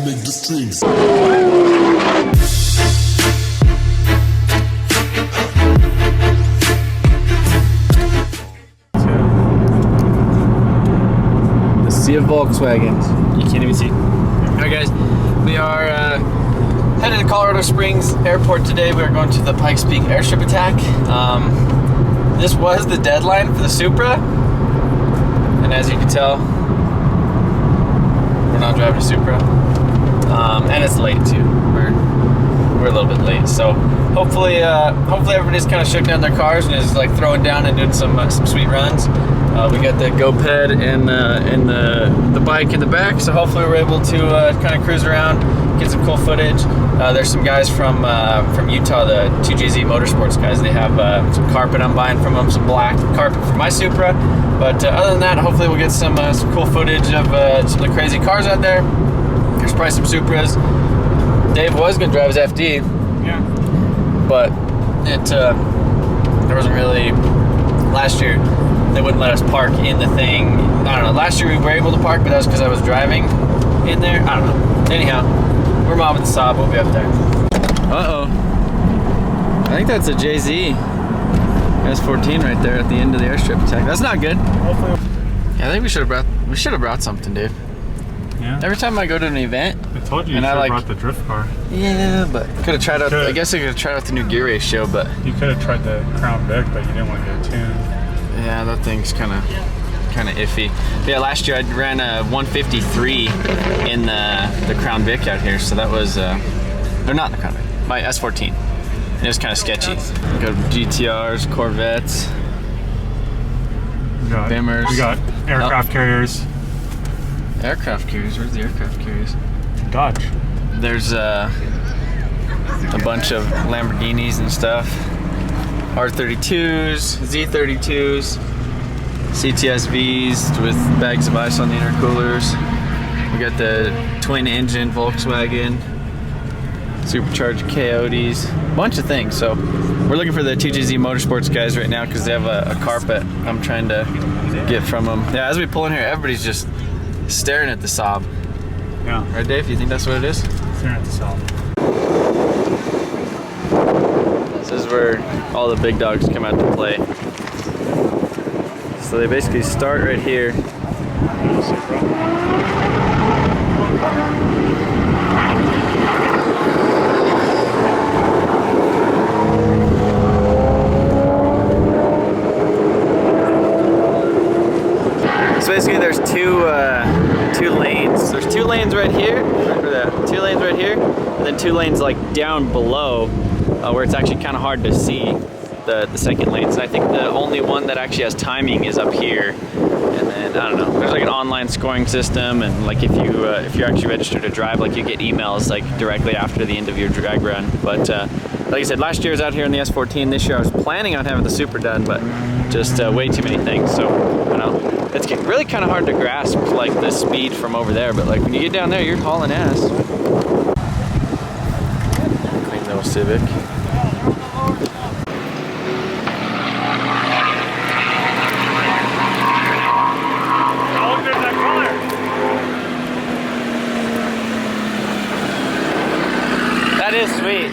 make the strings. The sea of Volkswagens. You can't even see. Alright guys, we are headed to Colorado Springs Airport today. We are going to the Pikes Peak Airstrip attack. This was the deadline for the Supra, and as you can tell, we're not driving a Supra, and it's late too. We're a little bit late, so hopefully everybody's kind of shook down their cars and is like throwing down and doing some sweet runs. We got the GoPed and the bike in the back, so hopefully we're able to kind of cruise around, get some cool footage. There's some guys from Utah, the 2JZ Motorsports guys. They have some carpet I'm buying from them, some black carpet for my Supra. But other than that, hopefully we'll get some cool footage of some of the crazy cars out there. There's probably some Supras. Dave was gonna drive his FD, yeah, but there wasn't really. Last year they wouldn't let us park in the thing. I don't know. Last year we were able to park, but that was because I was driving in there. I don't know. Anyhow, we're mobbing the Saab. We'll be up there. I think that's a JZ S14 right there at the end of the Airstrip attack. That's not good. hopefully. Yeah, I think we should have brought something, Dave. Yeah. Every time I go to an event, I told you, you should have brought the drift car. Yeah, but could have tried out. I guess I could have tried out the new Gear Race show, but you could have tried the Crown Vic, but you didn't want to get tuned. yeah, that thing's kind of iffy. But yeah, last year I ran a 153 in the Crown Vic out here, so that was or not the Crown Vic, my S14. And it was kind of sketchy. We got GTRs, Corvettes, Bimmers. We got aircraft carriers. Aircraft carriers. Where's the aircraft carriers? Dodge. There's a bunch of Lamborghinis and stuff. R32s, Z32s, CTSVs with bags of ice on the intercoolers. We got the twin engine Volkswagen, supercharged Coyotes, a bunch of things. So we're looking for the 2JZ Motorsports guys right now because they have a carpet I'm trying to get from them. Yeah, as we pull in here, everybody's just staring at the Saab. Yeah. Right, Dave? You think that's what it is? Staring at the Saab. This is where all the big dogs come out to play. So they basically start right here. So basically there's two lanes. There's 2 lanes right here, remember that, 2 lanes right here, and then 2 lanes like down below where it's actually kind of hard to see the second lane. So I think the only one that actually has timing is up here. And then, I don't know, there's like an online scoring system, and like if you're actually registered to drive, like you get emails like directly after the end of your drag run. But like I said, last year I was out here in the S14. This year I was planning on having the Supra done, but just way too many things. So, I don't know. It's really kind of hard to grasp like the speed from over there, but like when you get down there, you're hauling ass. Clean little Civic. That is sweet.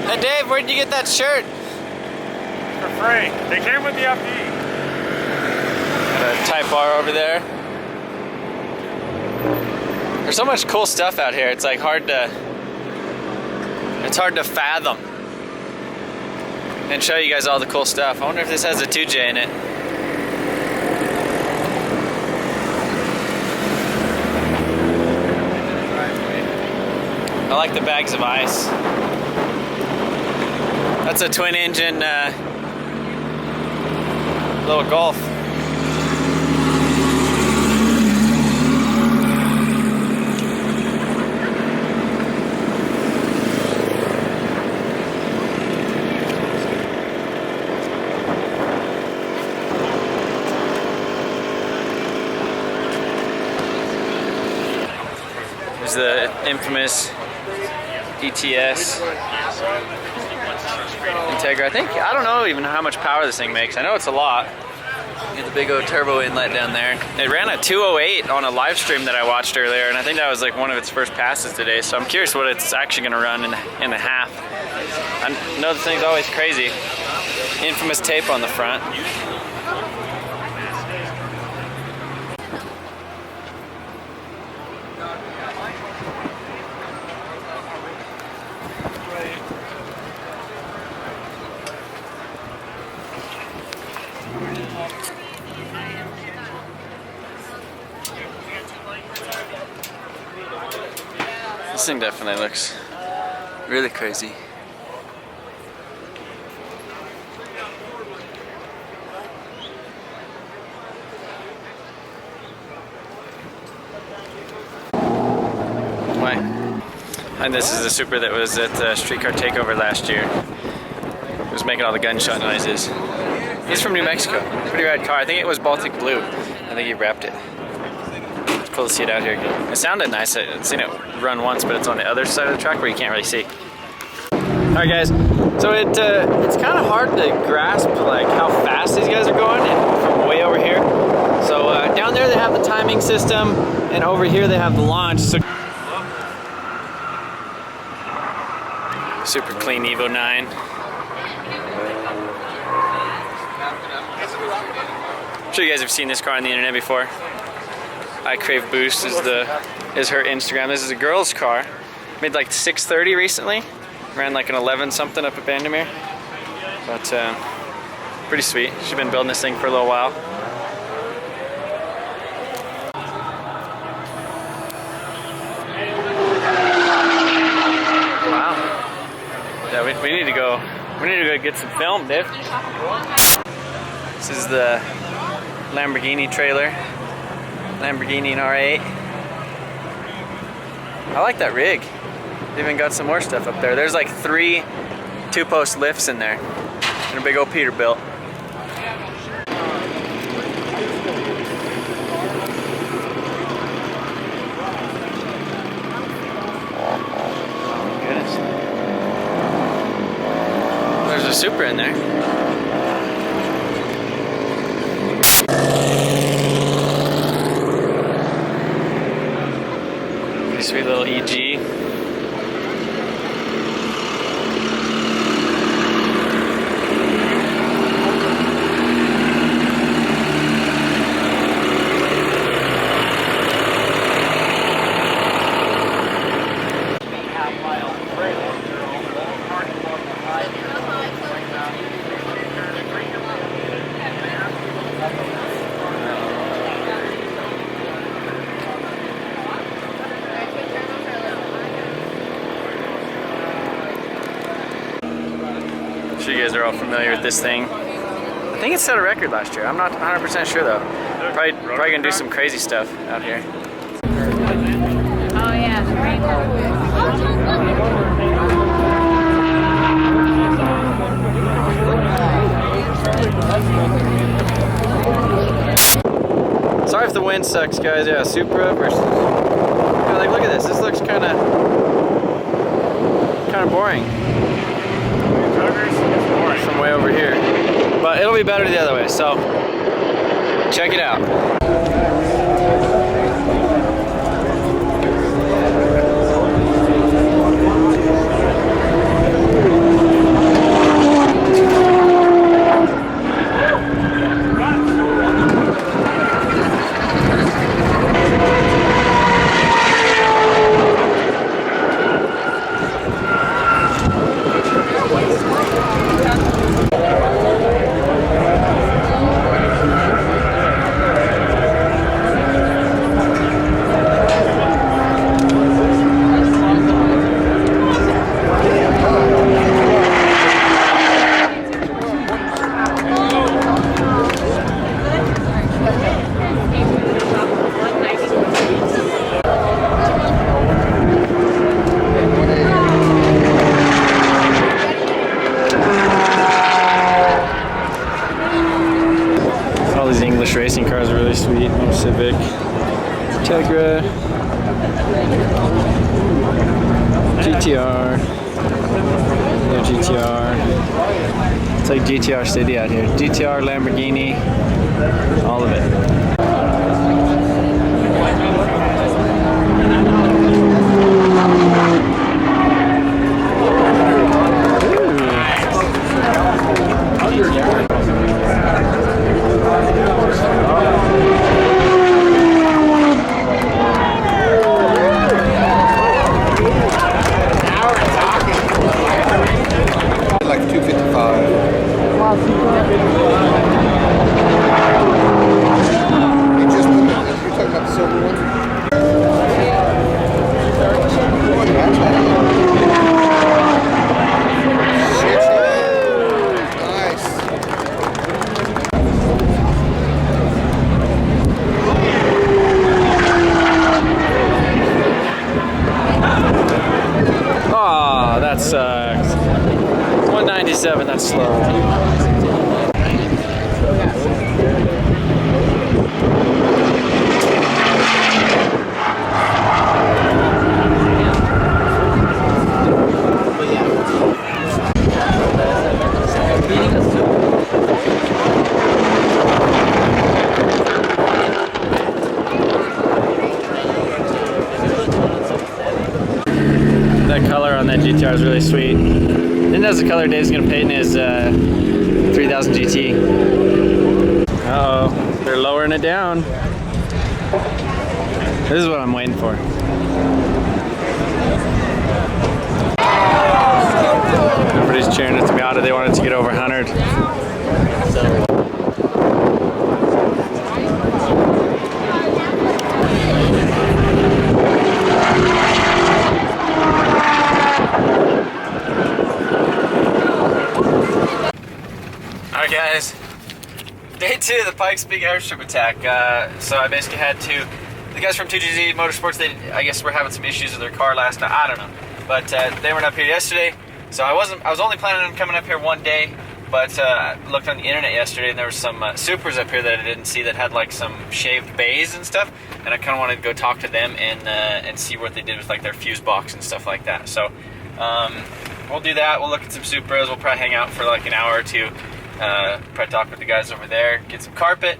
Hey Dave, where'd you get that shirt? For free. They came with the FD. Type R over there. There's so much cool stuff out here. It's like hard to fathom and show you guys all the cool stuff. I wonder if this has a 2J in it. I like the bags of ice. That's a twin engine little Golf. There's the infamous ETS Integra. I don't know even how much power this thing makes. I know it's a lot. Get the big old turbo inlet down there. It ran a 208 on a live stream that I watched earlier, and I think that was like one of its first passes today, so I'm curious what it's actually gonna run in a half. I know this thing's always crazy. Infamous tape on the front. This thing definitely looks really crazy. Why? And this is the Supra that was at Streetcar Takeover last year. It was making all the gunshot noises. He's from New Mexico. Pretty rad car. I think it was Baltic Blue. I think he wrapped it. It's cool to see it out here again. It sounded nice. I've seen it run once, but it's on the other side of the track where you can't really see. Alright guys, so it's kind of hard to grasp like how fast these guys are going from way over here. So down there they have the timing system, and over here they have the launch. So super clean Evo 9. I'm sure you guys have seen this car on the internet before. I Crave Boost is her Instagram. This is a girl's car. Made like 630 recently. Ran like an 11 something up at Bandemere. But pretty sweet. She's been building this thing for a little while. Wow. Yeah, we need to go get some film, Dave. This is the Lamborghini trailer. Lamborghini and R8. I like that rig. They even got some more stuff up there. There's like 3 two-post lifts in there. And a big old Peterbilt. Oh, goodness. There's a Supra in there. Sweet little EG. I'm sure you guys are all familiar with this thing. I think it set a record last year. I'm not 100% sure though. Probably gonna do some crazy stuff out here. Oh yeah, Sorry if the wind sucks, guys. Yeah, Supra versus. Yeah, like look at this. This looks kind of boring. From way over here, but it'll be better the other way, so check it out. Racing cars are really sweet. Civic, Tegra, GTR. New GTR. It's like GTR City out here. GTR, Lamborghini, all of it. Like 255. You just put that, you're talking about the silver one? Nice. Oh, that sucks. 197, that's slow. That color on that GTR is really sweet. Then that's the color Dave's gonna paint in his 3000 GT. Uh-oh, they're lowering it down. This is what I'm waiting for. Everybody's cheering it to be out of. They wanted to get over 100. Alright guys, day 2 of the Pikes Peak Airstrip attack. So I basically had to, the guys from 2GZ Motorsports, I guess were having some issues with their car last night, I don't know. But they weren't up here yesterday, so I was only planning on coming up here one day, but I looked on the internet yesterday and there was some Supras up here that I didn't see that had like some shaved bays and stuff, and I kind of wanted to go talk to them and see what they did with like their fuse box and stuff like that. So we'll do that, we'll look at some Supras, we'll probably hang out for like an hour or two. Probably talk with the guys over there, get some carpet,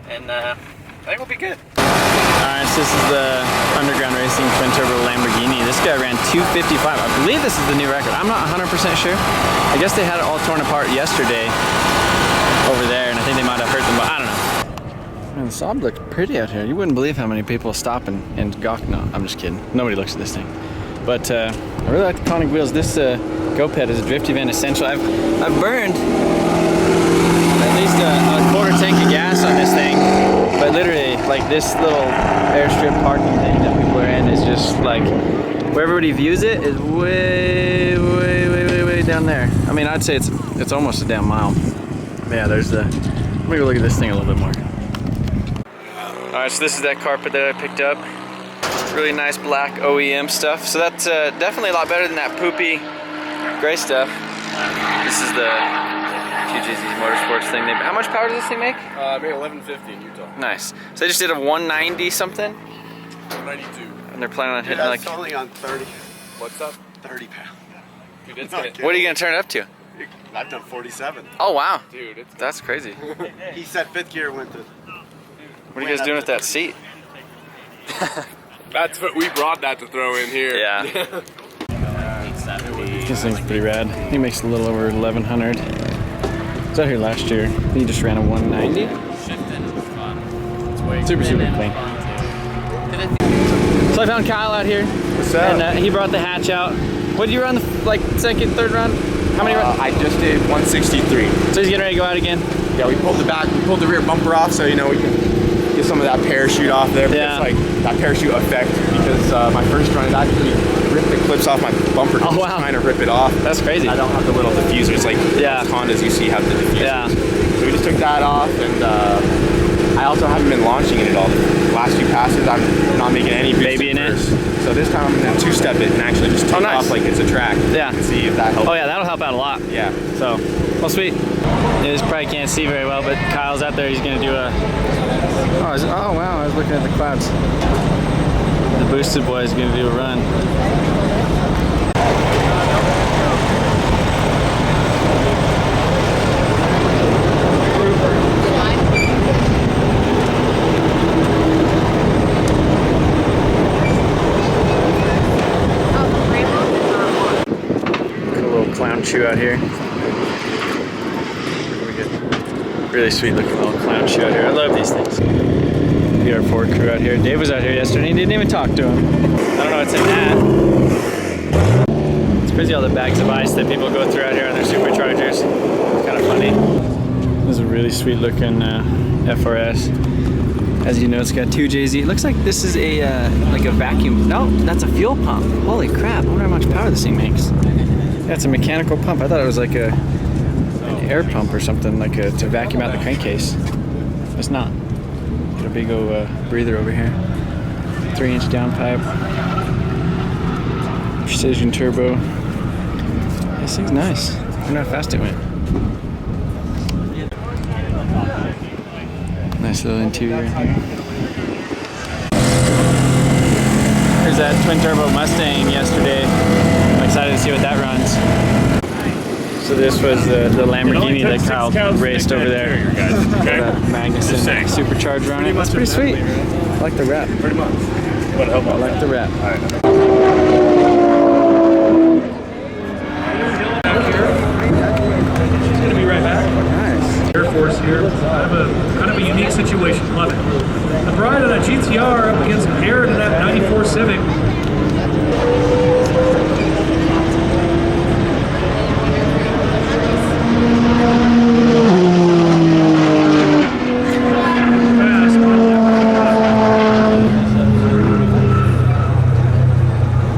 and I think we'll be good. Alright, so this is the UnderGroundRacing twin turbo Lamborghini. This guy ran 255. I believe this is the new record. I'm not 100% sure. I guess they had it all torn apart yesterday over there, and I think they might have hurt them, but I don't know. Man, the Saab looks pretty out here. You wouldn't believe how many people stop and gawk. No, I'm just kidding. Nobody looks at this thing. But I really like the conic wheels. This GoPed is a drift event essential. I've burned at least a quarter tank of gas on this thing, but literally like this little Airstrip parking thing that people are in is just like where everybody views it is way down there. I mean, I'd say it's almost a damn mile. But yeah, there's the, let me go look at this thing a little bit more. Alright, so this is that carpet that I picked up. Really nice black OEM stuff. So that's definitely a lot better than that poopy gray stuff. This is the UGR Motorsports thing. How much power does this thing make? I made 1150 in Utah. Nice. So they just did a 190 something? 192. And they're planning on hitting like... That's only on 30. What's up? 30 pounds. Dude, it's what are you going to turn it up to? I've done 47. Oh, wow. Dude, it's... That's crazy. He said 5th gear went to... What are you guys doing with that seat? That's what we brought that to throw in here. Yeah. This thing's pretty rad. He makes a little over 1100. I was out here last year. He just ran a 190. Super clean. So I found Kyle out here. What's up? And he brought the hatch out. What did you run the like second, third run? How many runs? I just did 163. So he's getting ready to go out again? Yeah, we pulled the rear bumper off so, you know, we can get some of that parachute off there. Yeah. It's like that parachute effect because my first run, it actually ripped the clips off my bumper. Oh, wow. Trying to rip it off. That's crazy. I don't have the little diffusers like Yeah. Hondas you see have the diffusers. Yeah. So we just took that off, and I also haven't been launching it at all. The last few passes, I'm not making any Baby in it. So this time I'm gonna two-step it and actually just take nice. off like it's a track. Yeah. And see if that helps. Oh yeah, that'll help out a lot. Yeah. So, well, sweet. You guys probably can't see very well, but Kyle's out there. He's gonna do a. Oh wow! I was looking at the clouds. The boosted boy is gonna do a run. Cool little clown shoe out here. Really sweet looking little clown shoe out here. I love these things. UGR Ford crew out here. Dave was out here yesterday and he didn't even talk to him. I don't know what's in that. It's crazy all the bags of ice that people go through out here on their superchargers. It's kind of funny. This is a really sweet looking FRS. As you know, it's got 2 JZ. It looks like this is a like a vacuum. No, that's a fuel pump. Holy crap! I wonder how much power this thing makes. Yeah, it's a mechanical pump. I thought it was like an air pump or something, like to vacuum out the crankcase. It's not. Got a big old breather over here. 3-inch downpipe. Precision turbo. This thing's nice. I wonder how fast it went. Nice little interior in here. There's that twin turbo Mustang yesterday. I'm excited to see what that runs. So this was the Lamborghini that Kyle raced over there. Magnuson supercharger on it. That's pretty sweet. I like the wrap. Pretty much. I like the wrap. He's gonna be right back. Nice. Air Force here. Kind of a unique situation. Love it. The bride on a GTR up against Garrett in that 94 Civic.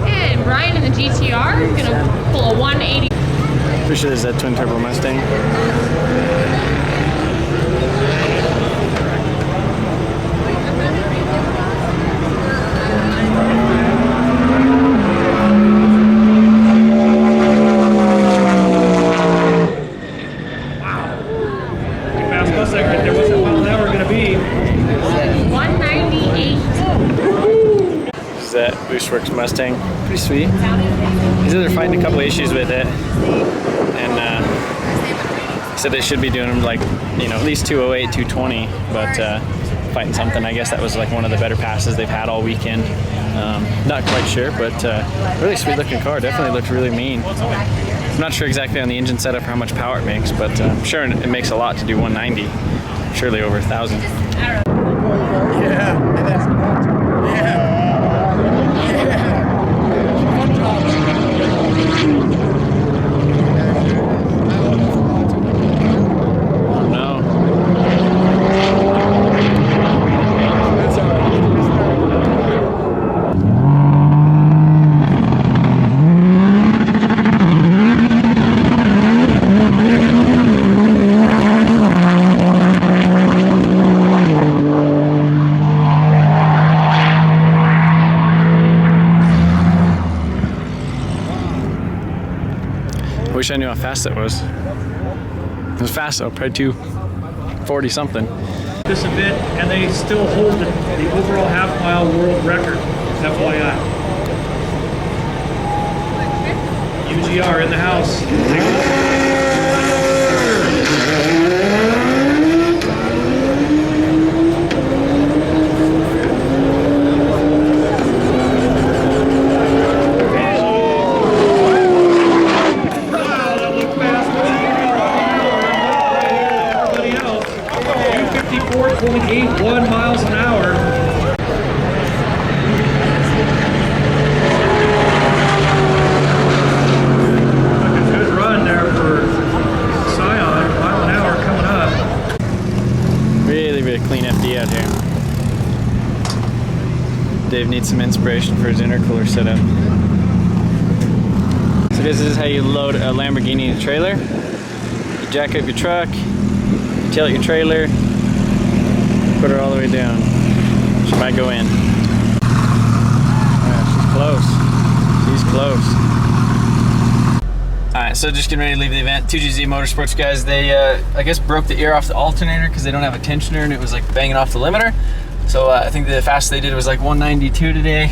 And Brian in the GTR gonna pull a 180. Pretty sure there's that twin turbo Mustang. Fast Mustang right there. What's that mile an hour going to be? 198. This is that Boostworks Mustang. Pretty sweet. He said they're finding a couple issues with it. And he said they should be doing them like, you know, at least 208, 220. But fighting something, I guess that was like one of the better passes they've had all weekend. Not quite sure, but really sweet looking car. Definitely looked really mean. I'm not sure exactly on the engine setup how much power it makes, but I'm sure it makes a lot to do 190. Surely over 1,000. Wish I knew how fast it was. It was fast though, probably 240 something. This event, and they still hold the overall half-mile world record. FYI. UGR in the house. Dave needs some inspiration for his intercooler setup. So this is how you load a Lamborghini in a trailer. You jack up your truck, you tilt your trailer, put her all the way down. She might go in. Yeah, she's close. She's close. Alright, so just getting ready to leave the event. 2GZ Motorsports guys, they I guess broke the ear off the alternator because they don't have a tensioner and it was like banging off the limiter. So I think the fastest they did was like 192 today.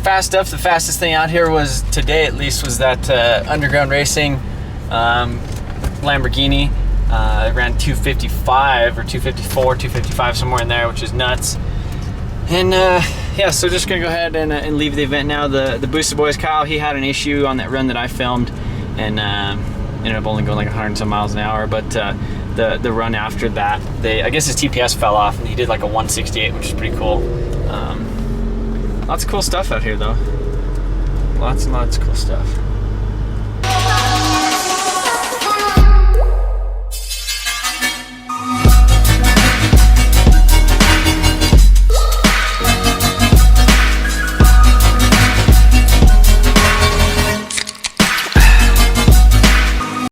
Fast stuff. The fastest thing out here was today, at least, was that UnderGroundRacing Lamborghini. I ran 255 or 254, 255, somewhere in there, which is nuts. And yeah, so just gonna go ahead and leave the event now. The Boosted Boys, Kyle, he had an issue on that run that I filmed, and ended up only going like 100 and some miles an hour. But the run after that, I guess his TPS fell off, and he did like a 168, which is pretty cool. Lots of cool stuff out here, though. Lots and lots of cool stuff.